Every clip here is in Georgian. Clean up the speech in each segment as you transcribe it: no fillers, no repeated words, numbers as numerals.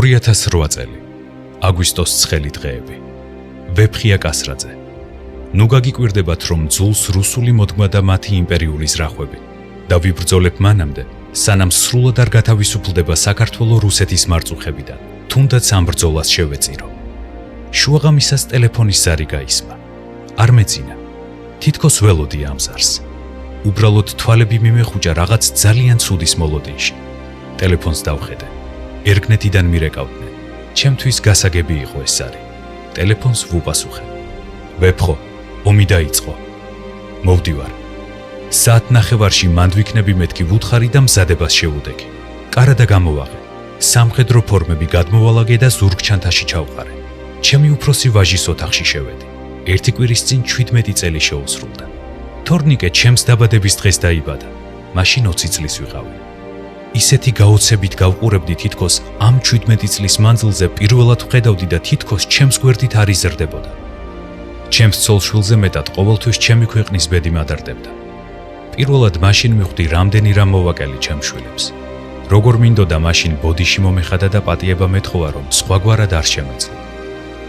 2008 წელი. აგვისტოს 9 დღეები. ვეფხია კასრაძე. ნუ გაგიკვირდებათ, რომ ძულს რუსული მოდგმა და მათი იმპერიული ზრახვები და ვიბრძოლებ მანამდე, სანამ სრულად არ გათავისუფლდება საქართველო რუსეთის მარწუხებიდან, თუნდაც ამ ბრძოლას შევეწირო. შუაღამისას ტელეფონის ზარი გაისმა. არ მეძინა. თითქოს ველოდი ამ ზარს. უბრალოდ თვალები მიმეხუჭა რაღაც ძალიან ცუდის მოლოდინში. ტელეფონს დავხედე. ერგნეთიდან მირეკავდნენ. ჩემთვის გასაგები იყო ეს ზარი. ტელეფონს ვუპასუხე. ვეფხო, ომი დაიწყო. მოვდივარ. საათნახევარში მანდვიქნები მეთქი ვუთხარი და მზადებას შევუდეგი. კარადა გამოვაღე. სამხედრო ფორმები გადმოვალაგე და ზურგჩანთაში ჩავყარე. ჩემი უფროსი ვაჟის ოთახში შევედი. ერთი კვირის წინ 17 წელი შეუსრულდა. თორნიკე ჩემს დაბადების დღეს დაიბადა. მაშინ 20 წლის ვიყავი. ისეთი გაოცებით გავყურებდი თითქოს ამ 17 წლის მანძილზე პირველად ვხედავდი და თითქოს ჩემს გვერდით არ იზრდებოდა. ჩემს ცოლ-შვილზე მეტად ყოველთვის ჩემი ქვეყნის ბედი მადარდებდა. პირველად მაშინ მივხვდი, რამდენი რამ მოვაკელი ჩემს შვილებს. როგორ მინდოდა მაშინ ბოდიში მომეხადა და პატიება მეთხოვა, რომ სხვაგვარად არ შემეძლო.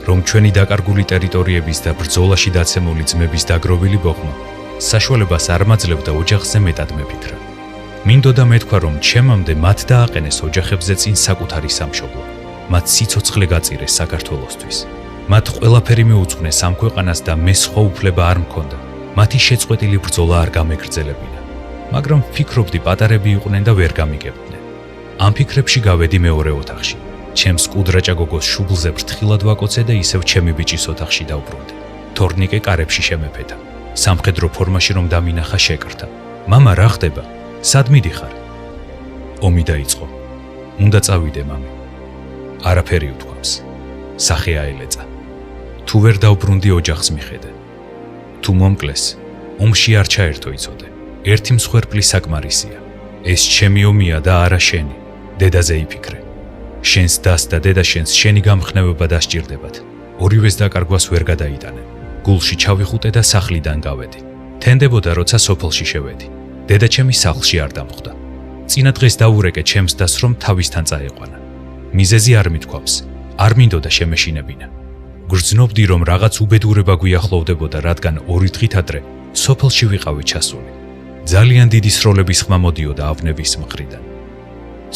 რომ ჩვენი დაკარგული ტერიტორიების და ბრძოლაში დაცემული ძმების დაგროვილი ბოხმა საშუალებას არ მაძლევდა ოჯახზე მეტად მეფიქრა. მინდოდა მეთქვა, რომ ჩემამდე მათ დააყენეს ოჯახებზე წინ საკუთარი სამშობლო. მათ სიცოცხლე გაწირეს საქართველოსთვის. მათ ყველაფერი მეუძღვნეს ამ ქვეყანას და მე სხვა უფლება არ მქონდა. მათი შეწყვეტილი ბრძოლა არ გამეგრძელებინა. მაგრამ ვფიქრობდი, პატარები იყვნენ და ვერ გამიგებდნენ. ამ ფიქრებში გავედი მეორე ოთახში. ჩემს კუდრაჭა გოგოს შუბლზე ფრთხილად ვაკოცე და ისევ ჩემი ბიჭის ოთახში დავბრუნდი. თორნიკე კარებში შემეფედა. სამხედრო ფორმაში რომ დამინახა შეკრთა. მამა, რა ხდება? სად მიდიხარ? ომი დაიწყო. უნდა წავიდე, მამი. არაფერი უთქვამს. სახე აელეწა. თუ ვერ დავბრუნდი, ოჯახს მიხედე. თუ მომკლეს, ომში არ ჩაერთო იცოდე. ერთი მსხვერპლი საკმარისია. ეს ჩემი ომია და არა შენი. დედაზე იფიქრე. შენს დას და დედა შენს შენი გამხნევება დასჭირდებათ. ორივეს დაკარგვას ვერ გადაიტანე. გულში ჩავიხუტე და სახლიდან გავედი. თენდებოდა, როცა სოფელში შევედი. დედა ჩემი სახლში არ დამხვდა. წინა დღეს დაურეკე ჩემს დას, რომ თავისთან წაეყვანა. მიზეზი არ მithქვავს. არ მინდოდა შემეშინებინა. გრძნობდი, რომ რაღაც უბედურება გვიახლოვდებოდა, რადგან 2 დღით ადრე სოფელში ვიყავი ჩასული. ძალიან დიდი სროლების ხმა მოდიოდა ავნების მხრიდან.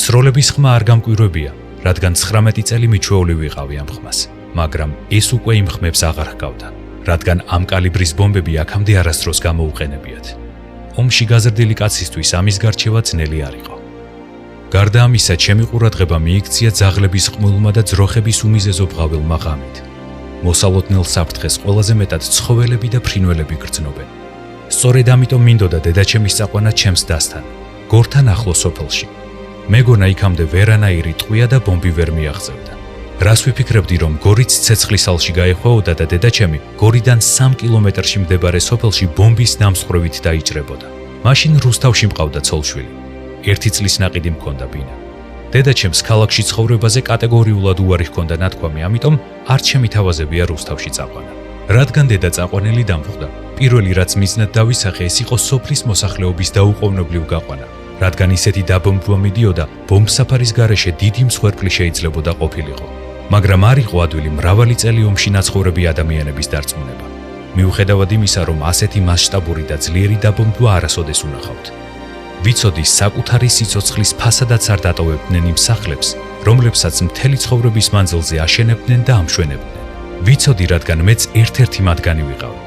სროლების ხმა არ გამკვირვებია, რადგან 19 წელი მიჩვეული ვიყავი ამ ხმას, მაგრამ ეს უკვე იმ ხმებს აღარ ჰგავდა, რადგან ამ კალიბრის ბომბები აქამდე არასდროს გამოუყენებიათ. ომში გაზრდილი კაცისთვის ამის გარჩევა ძნელი არ იყო. გარდა ამისა, ჩემი ყურადღება მიიქცია ძაღლების ყმულმა და ძროხების უმიზეზო ბღაველმა ღამით. მოსალოდნელ საფრთხეს ყველაზე მეტად ცხოველები და ფრინველები გრძნობენ. სწორედ ამიტომ მინდოდა დედაჩემის წაყვანა ჩემს დასთან, გორთან ახლო სოფელში. მეგონა იქამდე ვერანაირი ტყვია და ბომბი ვერ მიაღწევდა. რას ვიფიქრებდი, რომ გორიც ცეცხლის ალში გაეხვეოდა და დედაჩემი გორიდან 3 კილომეტრში მდებარე სოფელში ბომბის ნამსხვრევით დაიჭრებოდა. მაშინ რუსთავში მყავდა ცოლ-შვილი. 1 წლის ნაყიდი მქონდა ბინა. დედაჩემს ქალაქში ცხოვრებაზე კატეგორიულად უარი ჰქონდა ნათქვამი, ამიტომ არ შემითავაზებია რუსთავში წაყვანა. რადგან დედა წაყვანილი დამხვდა, პირველი რაც მიზნად დავისახე, ეს იყო სოფლის მოსახლეობის დაუყოვნებლივ გაყვანა. რადგან ისეთი დაბომბვა მიდიოდა, ბომბსაფარის გარეშე დიდი მსხვერპლი შეიძლებოდა ყოფილიყო. მაგრამ არ იყო ადვილი მრავალი წელი ომში ნაცხოვრები ადამიანების დარწმუნება. მიუხედავად იმისა, რომ ასეთი მასშტაბური და ძლიერი დაბომბვა არასოდეს უნახავთ. ვიცოდი, საკუთარი სიცოცხლის ფასადაც არ დატოვებდნენ იმ სახლებს, რომლებსაც მთელი ცხოვრების მანძილზე აშენებდნენ და ამშვენებდნენ. ვიცოდი, რადგან მეც ერთ-ერთი მათგანი ვიყავი.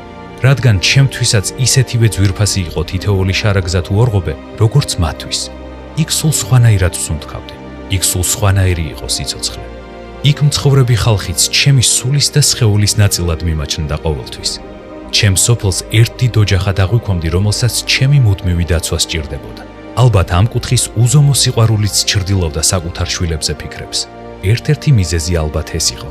რადგან ჩემთვისაც ისეთივე ძვირფასი იყო თითოეული შარაგზა თუ ორღობე, როგორც მათთვის. იქ სულ სხვანაირად ვსუნთქავდი. იქ სულ სხვანაირი იყო სიცოცხლე. იქ მცხოვრები ხალხიც ჩემი სულის და სხეულის ნაწილად მიმაჩნდა ყოველთვის. ჩემს სოფელს ერთ დიდ ოჯახად აღვიქვამდი, რომელსაც ჩემი მუდმივი დაცვა სჭირდებოდა. ალბათ ამ კუთხის უზომო სიყვარულიც ჩრდილავდა საკუთარ შვილებზე ფიქრებს. ერთ-ერთი მიზეზი ალბათ ეს იყო.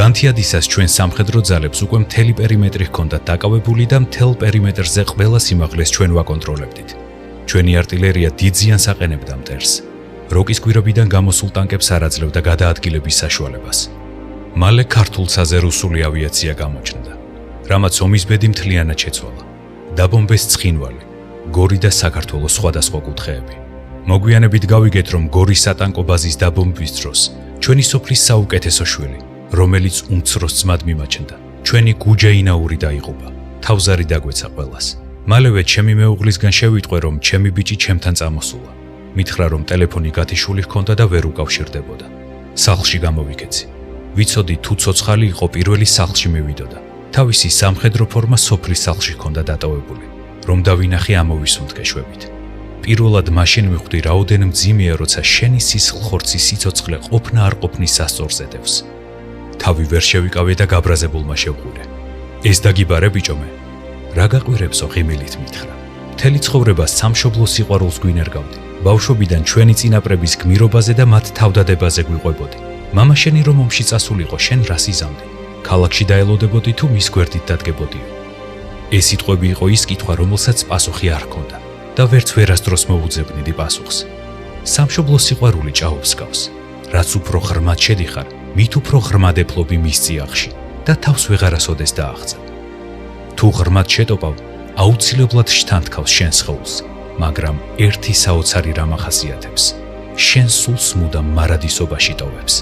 განთიადისას ჩვენ სამხედრო ძალებს უკვე მთელი პერიმეტრი ჰქონდათ დაკავებული და მთელ პერიმეტრზე ყველა სიმაღლეს ჩვენ ვაკონტროლებდით. ჩვენი არტილერია დიდ ზიანს აყენებდა მტერს. როკის გვირაბიდან გამოსულ ტანკებს არ აძლევდა გადაადგილების საშუალებას. მალე ქართულსაზე რუსული ავიაცია გამოჩნდა, რამაც ომის ბედი მთლიანად შეცვალა. დაბომბეს ცხინვალი, გორი და საქართველოს სხვადასხვა კუთხეები. მოგვიანებით გავიგეთ, რომ გორის სატანკო ბაზის დაბომბვის დროს ჩვენი სოფლის საუკეთესო შვილი, რომელიც უმცროს ძმად მიმაჩნდა. ჩვენი გუჯაინაური დაიღუპა. თავზარი დაგვეცა ყველას. მალევე ჩემი მეუღლისგან შევიტყვე, რომ ჩემი ბიჭი ჩემთან წამოსულა. მითხრა, რომ ტელეფონი გათიშული ჰქონდა და ვერ უკავშირდებოდა. სახლში გამოვიქეცი. ვიცოდი თუ ცოცხალი იყო პირველი სახლში მევიდოდა. თავისი სამხედრო ფორმა სოფლის სახლში ჰქონდა დატოვებული. რომ დავინახე ამოვისუნთქე შვებით. პირველად მაშინ მივხვდი რაოდენ მძიმეა, როცა შენი სისხლხორცი სიცოცხლე ყოფნა არ ყოფნის სასწორზე დევს. თავი ვერ შევიკავე და გაბრაზებულმა შევყურე. ეს დაგიბარე ბიჭომე. რა გაყვირებსო ღიმილით მითხრა. მთელი ცხოვრება სამშობლოს სიყვარულს გვინერგავდი. ბავშვობიდან ჩვენი წინაპრების გმირობაზე და მათ თავდადებაზე გვიყვებოდი. მამა შენი რომ ომში წასულიყო, შენ რას იზამდი? ქალაქში დაელოდებოდი თუ მის გვერდით დადგებოდიო. ეს სიტყვები იყო ის კითხვა, რომელსაც პასუხი არ ჰქონდა და ვერც ვერასდროს მოუძებნიდი პასუხს. სამშობლოს სიყვარული ჭაობს გავს. რაც უფრო ღრმად შედიხარ, მით უფრო ღრმად ეფლობი მის წიაღში და თავს ვეღარასოდეს დააღწევ. თუ ღრმად შეტოპავ, აუცილებლად შთანთქავს შენს სხეულს, მაგრამ ერთი საოცარი რამ ახასიათებს. შენ სულს მუდამ მარადისობაში ტოვებს.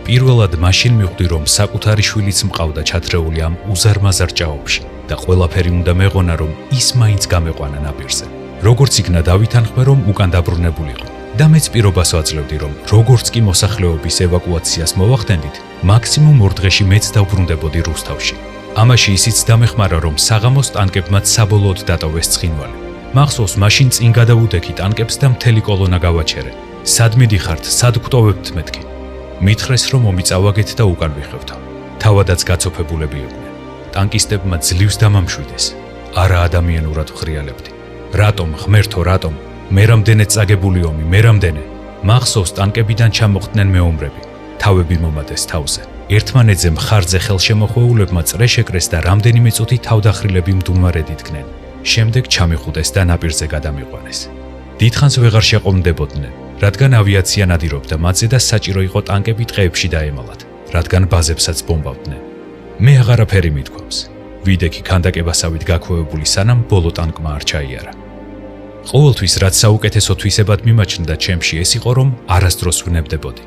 პირველად მაშინ მივხვდი, რომ საკუთარი შვილიც მყავდა ჩათრეული ამ უზარმაზარ ჭაობში და ყველაფერი უნდა მეღონა, რომ ის მაინც გამეყვანა ნაპირზე. როგორც იქნა დავითანხმე, რომ უკან დაბრუნებულიყო და მეც პირობას ვაძლევდი, რომ როგორც კი მოსახლეობის ევაკუაციას მოვახდენდით, მაქსიმუმ 2 დღეში მეც დავბრუნდებოდი რუსთავში. ამაში ისიც დამეხმარა, რომ საღამოს ტანკებმაც საბოლოოდ დატოვეს ცხინვალი. მახსოვს, მაშინ წინ გადავუდექი ტანკებს და მთელი კოლონა გავაჩერე. სად მიდიხართ, სად გვტოვებთ მეთქი? მითხრეს, რომ მომიწავაგეთ და უკან ვიხევთო. თავადაც გაცოფებულები იყვნენ. ტანკისტებმა ძლივს დამამშვიდეს. არა ადამიანურად ვხრიალებდი. რატომ, ღმერთო, რატომ? მე რამდენად წაგებული ომი, მე რამდენე? მახსოვს, ტანკებიდან ჩამოხდნენ მეომრები. თავები მომადეს თავზე. ერთმანეთზე მხარზე ხელშემოხვეულებმა წრე შეკრეს და რამდენიმე წუთი თავდახრილები მდუმარედ იდგნენ. შემდეგ ჩამიხუდეს და ნაპირზე გადამიყვანეს. დიდხანს ვეღარ შეყოლმდებოდნენ, რადგან ავიაცია ნადირობდა მათზე და საჭირო იყო ტანკები ტყეებში დაემალათ, რადგან ბაზებსაც ბომბავდნენ. მე აღარაფერი მithქვამს. ვიდექი ქანდაკებასავით გაქვეებული სანამ ბოლო ტანკმა არ ჩაიარა. ყოველთვის რაც საუკეთესო თვისებად მიმაჩნდა ჩემში ეს იყო, რომ არასდროს ვნებდებოდი.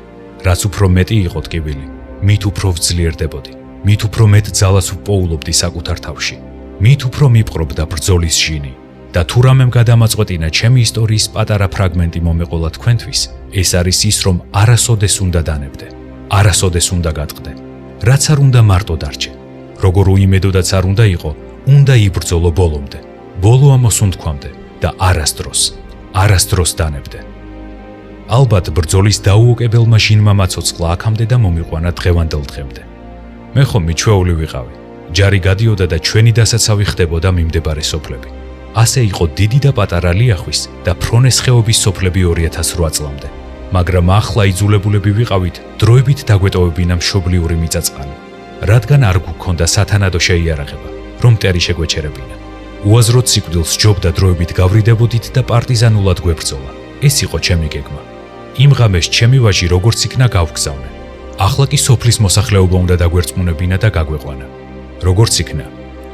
რაც უფრო მეტი იყო ტკივილი, მით უფრო ვძლიერდებოდი, მით უფრო მეტ ძალას ვპოულობდი საკუთარ თავში, მით უფრო მიპყრობდა ბრძოლის ჟინი. და თუ რამემ გადამაწყვეტინა ჩემი ისტორიის პატარა ფრაგმენტი მომეყოლა თქვენთვის, ეს არის ის, რომ არასოდეს უნდა დანებდე, არასოდეს უნდა გატყდე, რაც არ უნდა მარტო დარჩე. როგორ უიმედოდაც არ უნდა იყო, უნდა იბრძოლო ბოლომდე, ბოლო ამოსუნთქვამდე და არასდროს დანებდე. ალბათ ბრძოლის დაუოკებელმა ჟინმა მაცოცხლა აქამდე და მომიყვანა დღევანდელ დღემდე. მე ხომ მიჩვეული ვიყავი, ჯარი გადიოდა და ჩვენი დასაცავი ხდებოდა მიმდებარე სოფლები. ასე იყო დიდი და პატარა ლიახვის და ფრონეს ხეობის სოფლები 2008 წლამდე. მაგრამ ახლა იძულებულები ვიყავით დროებით დაგვეტოვებინა მშობლიური მიწაწყალი, რადგან არ გვქონდა სათანადო შეიარაღება, რომ მტერი შეგვეჩერებინა. უაზროდ სიკვდილს ჯობდა დროებით გავრიდებოდით და პარტიზანულად გვებრძოლა. ეს იყო ჩემი გეგმა. იმ ღამეს ჩემი ვაჟი როგორც იქნა გავგზავნე. ახლა კი სოფლის მოსახლეობა უნდა დაგვერწმუნებინა და გაგვეყვანა. როგორც იქნა,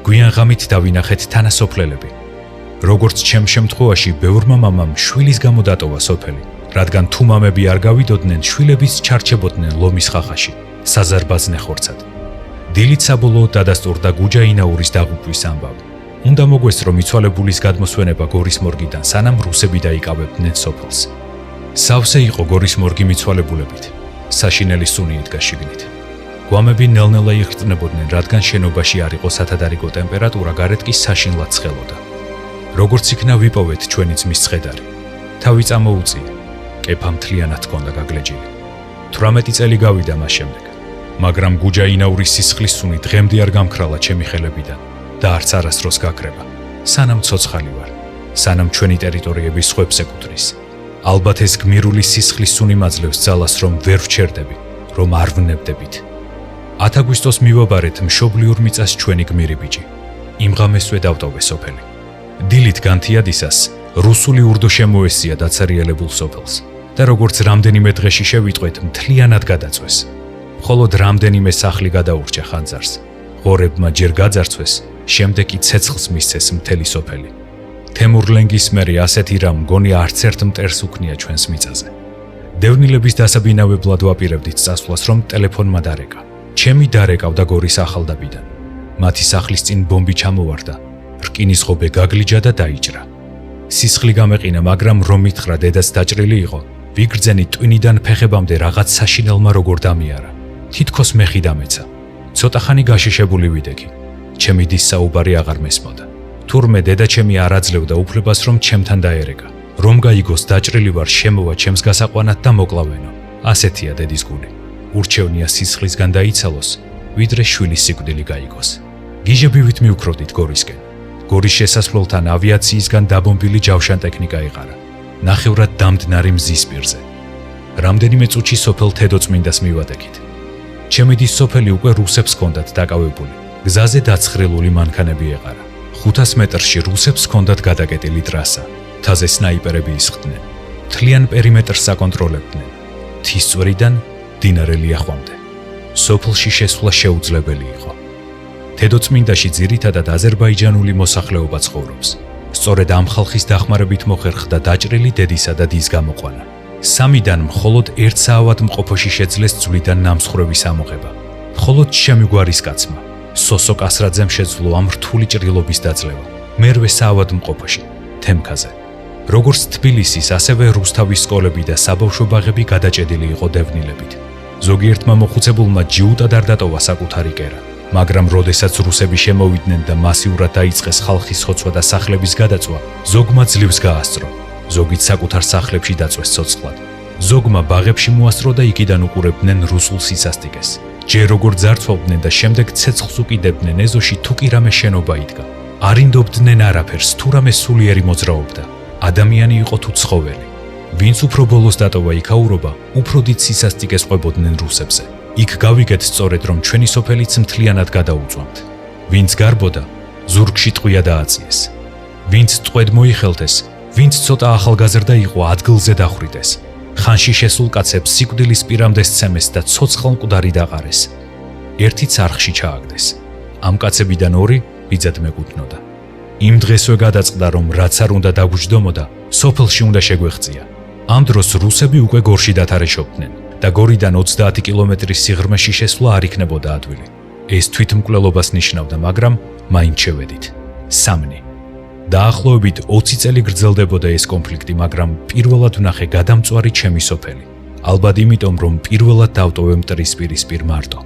გვიან ღამით დავინახეთ თანასოფლელები. როგორც ჩემ შემთხვევაში, ბევრმა მამამ შვილის გამო დატოვა სოფელი, რადგან თუ მამები არ გავიდოდნენ, შვილებიც ჩარჩებოდნენ ლომის ხახაში, საზარბაზნე ხორცად. დილით საბოლოოდ დადასტურდა გუჯაინაურის დაღუპვის ამბავი. უნდა მოგვესწრო მიცვალებულის გადმოსვენება გორის მორგიდან, სანამ რუსები დაიკავებდნენ სოფელს. სავსე იყო გორის მორგი მიცვალებულებით. საშინელი სუნი იდგა შიგნით. გვამები ნელ-ნელა იღრწნებოდნენ, რადგან შენობაში არ იყო სათადარიგო ტემპერატურა, გარეთ კი საშინლად ცხელოდა. როგორც იქნა ვიპოვეთ ჩვენი ძმის ცხედარი. თავი წამოუწია, კეფა მთლიანად ჰქონდა გაგლეჯილი. 18 წელი გავიდა მას შემდეგ, მაგრამ გუჯაინაურის სისხლის სუნი დღემდე არ გამქრალა ჩემი ხელებიდან და არც არასდროს გაქრება, სანამ ცოცხალი ვარ, სანამ ჩვენი ტერიტორიები სხვებს ეკუთვნის. ალბათ ეს გმირული სისხლის სუნი მაძლევს ძალას, რომ ვერ ვჩერდები, რომ არ ვნებდებით. 10 აგვისტოს მივაბარეთ მშობლიურ მიწას ჩვენი გმირი ბიჭი. იმ ღამესვე დავტოვე სოფელი. დილით განთიადისას რუსული ურდო შემოესია დაცარიელებულ სოფელს და როგორც რამდენიმე დღეში შევიტყვეთ, მთლიანად გადაწვეს. მხოლოდ რამდენიმე სახლი გადაურჩა ხანძარს. ღორებმა ჯერ გაძარცვეს, შემდეგ კი ცეცხლს მისცეს მთელი სოფელი. თემურლენგის მერი ასეთი რამ მგონი არც ერთ მტერს უქნია ჩვენს მიწაზე. დევნილების დასაბინავებლად ვაპირებდით წასვლას, რომ ტელეფონმა დარეკა. ჩემი დარეკავდა გორის ახალდაბიდან. მათი სახლის წინ ბომბი ჩამოვარდა. რკინის ღობე გაგლიჯა და დაიჭრა. სისხლი გამეყინა, მაგრამ რომ მითხრა დედაც დაჭრილი იყო, ვიგრძენი ტვინიდან ფეხებამდე რაღაც საშინელმა როგორ დამიარა. თითქოს მეხი დამეცა. ცოტა ხანი გაშიშებული ვიდექი. ჩემი დის საუბარი აღარ მესმოდა. თურმე დედა ჩემი არ აძლევდა უფლებას, რომ ჩემთან დაერეკა. რომ გაიგოს დაჭრილი ვარ, შემოვა ჩემს გასაყვანად და მოკლავენო. ასეთია დედის გული. ურჩევნია სისხლისგან დაიცალოს, ვიდრე შვილის სიკვდილი გაიგოს. გიჟებივით მივქროდით გორისკენ. გორის შესასვლელთან ავიაციისგან დაბომბილი ჯავშან ტექნიკა იყარა. ნახევრად დამდნარი მზის პირზე. რამდენიმე წუთში სოფელ თედოწმინდას მივატეკით. ჩემი დის სოფელი უკვე რუსებს ჰქონდათ დაკავებული. გზაზე დაცხრილული მანქანები ეყარა. 500 მეტრში რუსებს ჰქონდათ გადაკეტილი ტრასა. მთაზე სნაიპერები ისხდნენ. მთლიან პერიმეტრს აკონტროლებდნენ. მთისწვერიდან მდინარე ლიახვამდე. სოფელში შესვლა შეუძლებელი იყო. თედოწმინდაში ძირითადად აზერბაიჯანული მოსახლეობა ცხოვრობს. სწორედ ამ ხალხის დახმარებით მოხერხდა დაჭრილი დედისა და დის გამოყვანა. სამიდან მხოლოდ ერთ საავადმყოფოში შეძლეს ძვლიდან ნამსხვრევის ამოღება. მხოლოდ ჩემი გვარის კაცმა, სოსო კასრაძემ შეძლო ამ რთული ჭრილობის დაძლევა. მერვე საავადმყოფოში, თემქაზე. როგორც თბილისის, ასევე რუსთავის სკოლები და საბავშვო ბაღები გადაჭედილი იყო დევნილებით. ზოგიერთმა მოხუცებულმა ჯიუტად არ დატოვა საკუთარი კერა. მაგრამ როდესაც რუსები შემოვიდნენ და მასიურად დაიწყეს ხალხის ხოცვა და სახლების გადაწვა, ზოგმა ძლივს გაასწრო, ზოგიც საკუთარ სახლებში დაწვეს ცოცხლად. ზოგმა ბაღებში მოასწრო და იქიდან უყურებდნენ რუსულ სისასტიკეს. ჯერ როგორ ძარცვავდნენ და შემდეგ ცეცხლს უკიდებდნენ ეზოში თუ კი რამე შენობა იდგა. არ ინდობდნენ არაფერს, თუ რამე სულიერი მოძრაობდა. ადამიანი იყო თუ ცხოველი. ვინც უფრო ბოლოს დატოვა იქაურობა, უფრო დიდ სისასტიკეს ყვებოდნენ რუსებზე. იქ გავიგეთ სწორედ, რომ ჩვენი სოფელიც მთლიანად გადაუწვამთ. ვინც გარბოდა, ზურგში ტყვია დააწიეს. ვინც ტყვედ მოიხელთეს, ვინც ცოტა ახალგაზრდა იყო, ადგილზე დახვრიტეს. ხანში შესულ კაცებს სიკვდილის პირამდე სცემეს და ცოცხალ-მკვდარი დაყარეს. ერთიც არხში ჩააგდეს. ამ კაცებიდან ორი ბიძად მეკუთვნოდა. იმ დღესვე გადაწყდა, რომ რაც არ უნდა დაგუჯდომოდა, სოფელში უნდა შეგვეღწია. ამ დროს რუსები უკვე გორში დათარეშობდნენ და გორიდან 30 კილომეტრის სიღრმეში შესვლა არ იქნებოდა ადვილი. ეს თვითმკვლელობას ნიშნავდა, მაგრამ მაინც შევედით. სამნი. დაახლოებით 20 წელი გრძელდებოდა ეს კონფლიქტი, მაგრამ პირველად ვნახე გადამწვარი ჩემი სოფელი. ალბათ იმიტომ, რომ პირველად დავტოვე მტრისპირისპირ მარტო.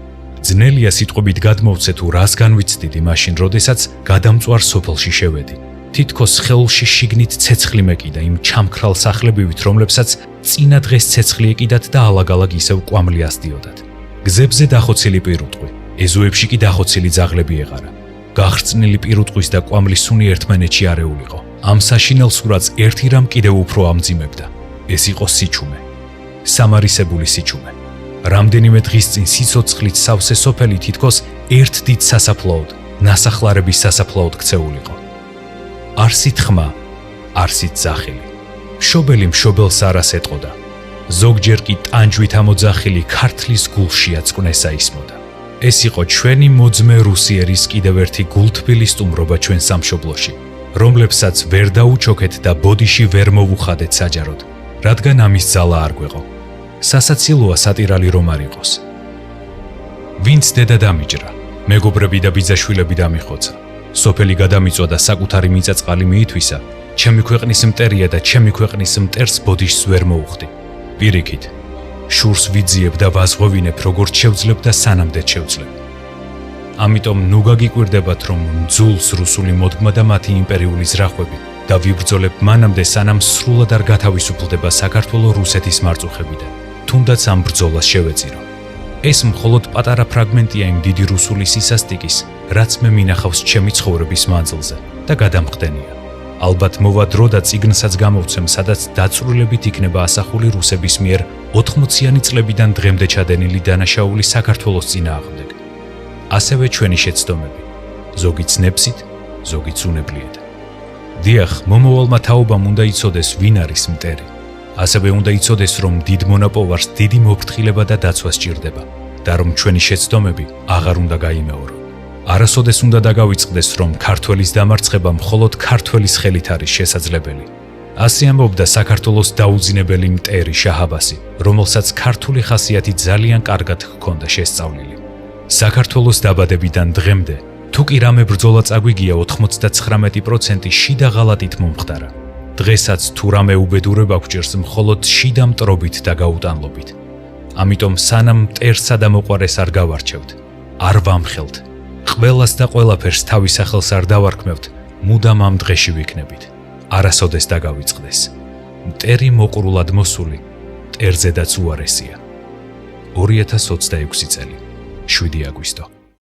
ძნელია სიტყვებით გადმოვცე თუ რას განვიცდიდი მაშინ, როდესაც გადამწვარ სოფელში შევედი. თითქოს ხელში შიგნით ცეცხლი მეკიდა იმ ჩამქრალ სახლებივით, რომლებსაც წინა დღეს ცეცხლი ეკიდათ და ალაგ-ალაგ ისევ კვამლი ასდიოდათ. გზებზე დახოცილი პირუტყვი, ეზოებში კი დახოცილი ძაღლები ეყარა. გახრწნილი პირუტყვის და კვამლის სუნი ერთმანეთში არეულიყო. ამ საშინელ სურათს ერთი რამ კიდევ უფრო ამძიმებდა. ეს იყო სიჩუმე. სამარისებული სიჩუმე. რამდენიმე დღის წინ სიცოცხლით სავსე სოფელი თითქოს ერთ დიდ სასაფლაოდ, ნასახლარების სასაფლაოდ ქცეულიყო. არსით ხმა, არსით ძახილი. მშობელი მშობელს არას ეტყოდა. ზოგჯერ კი ტანჯვით ამოძახილი ქართლის გულშია წყნესა ისმოდა. ეს იყო ჩვენი მოძმე რუსიერის კიდევ ერთი გულთბილი სტუმრობა ჩვენ სამშობლოში, რომლებსაც ვერ დაუჩოქეთ და ბოდიში ვერ მოვუხადეთ საჯაროდ, რადგან ამის ძალა არ გვეყო. სასაცილოა სატირალი რომ არ იყოს. ვინც დედა დამიჯრა, მეგობრები და ბიძაშვილები დამიხოცა. სოფელი გადამიწვა და საკუთარი მიწაწყალი მიითვისა, ჩემი ქვეყნის მტერია და ჩემი ქვეყნის მტერს ბოდიშს ვერ მოუხდი. პირიქით, შურს ვიძიებ და ვაზღვევინებ, როგორც შევძლებ და სანამდე შევძლებ. ამიტომ ნუ გაგიკვირდებათ, რომ მძულს რუსული მოდგმა და მათი იმპერიული ზრახვები და ვიბრძოლებ მანამდე, სანამ სრულად არ გათავისუფლდება საქართველო რუსეთის მარწუხებიდან, თუნდაც ამ ბრძოლას შევეწირო. ეს მხოლოდ პატარა ფრაგმენტია იმ დიდი რუსული სისასტიკის, რაც მე მინახავს ჩემი ცხოვრების მანძილზე და გადამხდენია. ალბათ მოვა დრო და წიგნსაც გამოვცემ, სადაც დაწვრილებით იქნება ასახული რუსების მიერ 80-იანი წლებიდან დღემდე ჩადენილი დანაშაული საქართველოს წინააღმდეგ. ასევე ჩვენი შეცდომები, ზოგი ცნებსით, ზოგი უნებლიეთ. დიახ, მომავალმა თაობამ უნდა იცოდეს, ვინ არის მტერი. ასევე უნდა იცოდეს, რომ დიდ მონაპოვარს დიდი მოფრთხილება და დაცვა სჭირდება და რომ ჩვენი შეცდომები აღარ უნდა გაიმეორო. არასოდეს უნდა დაგავიწყდეს, რომ ქართველის დამარცხება მხოლოდ ქართველის ხელით არის შესაძლებელი. ასე ამბობდა საქართველოს დაუძინებელი მტერი შაჰ-აბასი, რომელსაც ქართული ხასიათი ძალიან კარგად ჰქონდა შესწავლილი. საქართველოს დაბადებიდან დღემდე თუ კი რამე ბრძოლა წაგვიგია 99% შიდა ღალატით მომხდარა. დღესაც თუ რამე უბედურება გვჭირს მხოლოდ შიდა მტრობით და გაუტანლობით. ამიტომ სანამ მტერსა და მოყვარეს არ გავარჩევთ, არ ვამხელთ, ყველას და ყველაფერს თავის სახელს არ დავარქმევთ, მუდამ ამ დღეში ვიქნებით. არასოდეს დაგავიწყდეს. მტერი მოყრულად მოსული, მტერზედაც უარესია. 2026 წელი, 7 აგვისტო.